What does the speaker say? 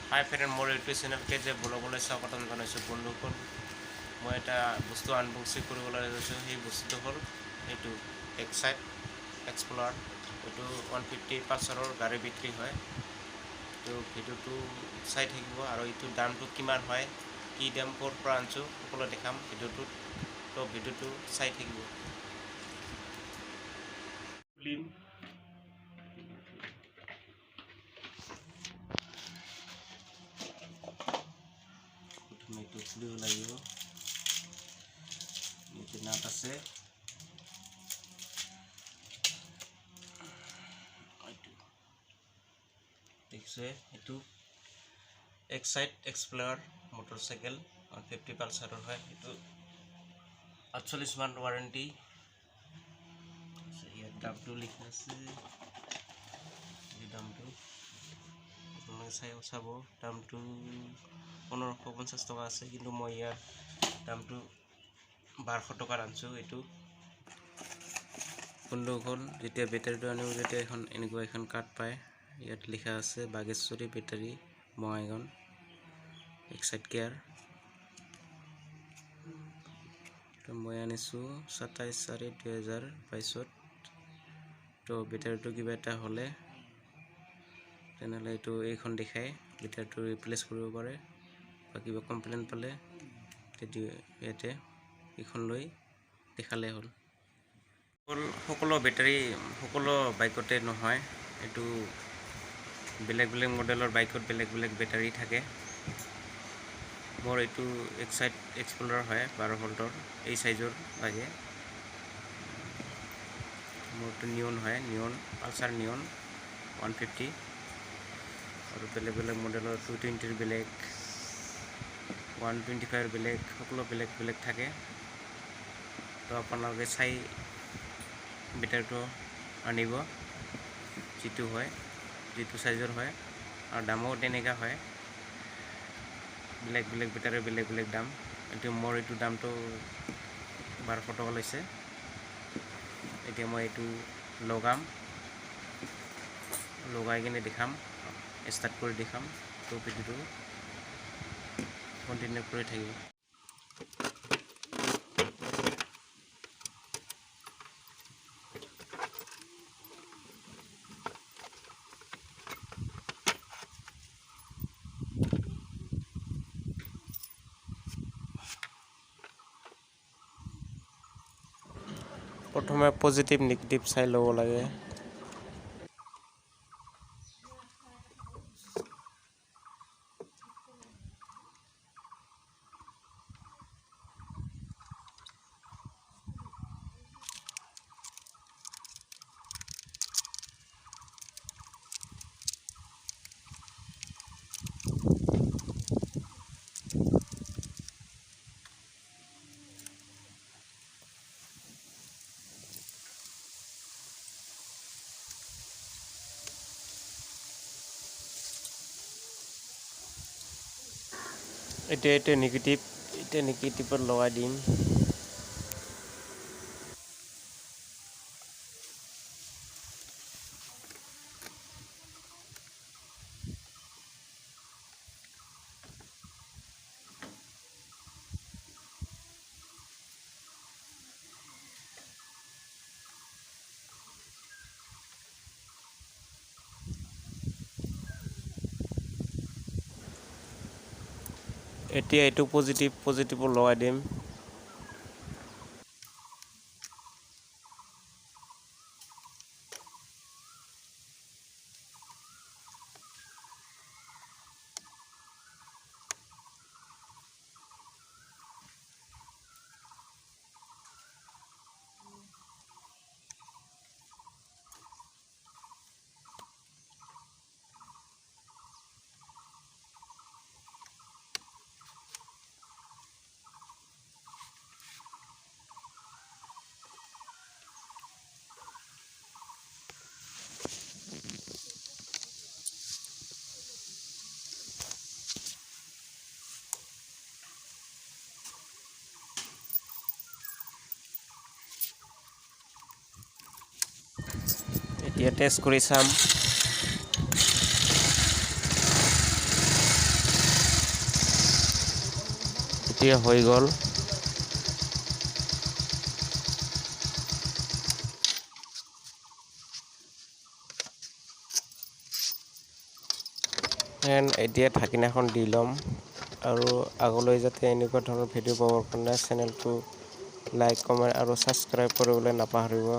হাই friend, মোৰ YouTube চেনেলকে যে ব্লগলৈ স্বাগতম জনাইছোঁ বন্ধুসকল। মই এটা বস্তু আনবক্সিং কৰিবলৈ লৈছোঁ। সেই বস্তুটো হ'ল এইটো এক্সাইট এক্সপ্ল'ৰাৰ। এইটো 150 পালচাৰৰ গাড়ী বিক্ৰী হয়। তো ভিডিঅ'টো চাই থাকিব আৰু এইটোৰ দামটো কিমান হয়, কি দাম, ক'ৰ পৰা আনিছোঁ সকলো দেখাম ভিডিঅ'টোত। তো ভিডিঅ'টো চাই থাকিব। প্ৰথমে এইটো খুলিব লাগিব। এইটো নাট আছে, দেখিছে এইটো এক্সাইট এক্সপ্ল'ৰাৰ মটৰচাইকেল 150 পালচাৰৰ হয়। এইটো 48 মান ৱাৰেণ্টি। ইয়াত দামটো লিখা আছে, এই দামটো আপোনালোকে চাব। দামটো 1550 টকা আছে, কিন্তু মই ইয়াৰ দামটো 1200 টকাৰ আনিছোঁ। এইটো বন্ধুসকল, যেতিয়া বেটাৰীটো আনিব তেতিয়া এনেকুৱা এখন কাৰ্ড পায়। ইয়াত লিখা আছে Bageshwari battery Bongaigaon excite care. মই আনিছোঁ 27/4/2022। তো বেটাৰীটো কিবা এটা হ'লে তেনেহ'লে এইখন দেখাই বেটাৰীটো ৰিপ্লেচ কৰিব পাৰে, বা কিবা কমপ্লেইন পালে তেতিয়া ইয়াতে এইখন লৈ দেখালে হ'ল। সকলো বেটাৰী সকলো বাইকতে নহয়, এইটো বেলেগ বেলেগ মডেলৰ বাইকত বেলেগ বেলেগ বেটাৰী থাকে। মোৰ এইটো এক্সাইট এক্সপ্ল'ৰাৰ হয়, 12 ভল্টৰ এই চাইজৰ লাগে। মোৰটো নিয়ন হয়, নিয়ন পালচাৰ নিয়ন 150। আৰু বেলেগ বেলেগ মডেলৰ 220 বেলেগ, 125 বেলেগ, সকলো বেলেগ বেলেগ থাকে। তো আপোনালোকে চাই বেটাৰীটো আনিব, যিটো হয়, যিটো চাইজৰ হয়। আৰু দামো তেনেকুৱা হয়, বেলেগ বেলেগ বেটাৰীৰ বেলেগ বেলেগ দাম। মোৰ এইটো দামটো 1200 টকা লৈছে। এতিয়া মই এইটো লগাই কিনে দেখাম, ষ্টাৰ্ট কৰি দেখাম। তো ভিডিঅ'টো কণ্টিনিউ কৰি থাকিব। প্ৰথমে পজিটিভ নিগেটিভ চাই ল'ব লাগে। এতিয়া নিগেটিভত লগাই দিম। এতিয়া এইটো পজিটিভত লগাই দিম। এতিয়া টেষ্ট কৰি চাম। এতিয়া হৈ গ'ল। এতিয়া ঢাকনিখন দি ল'ম আৰু আগলৈ যাতে এনেকুৱা ধৰণৰ ভিডিঅ' পাবৰ কাৰণে চেনেলটো লাইক কমেণ্ট আৰু ছাবস্ক্ৰাইব কৰিবলৈ নাপাহৰিব।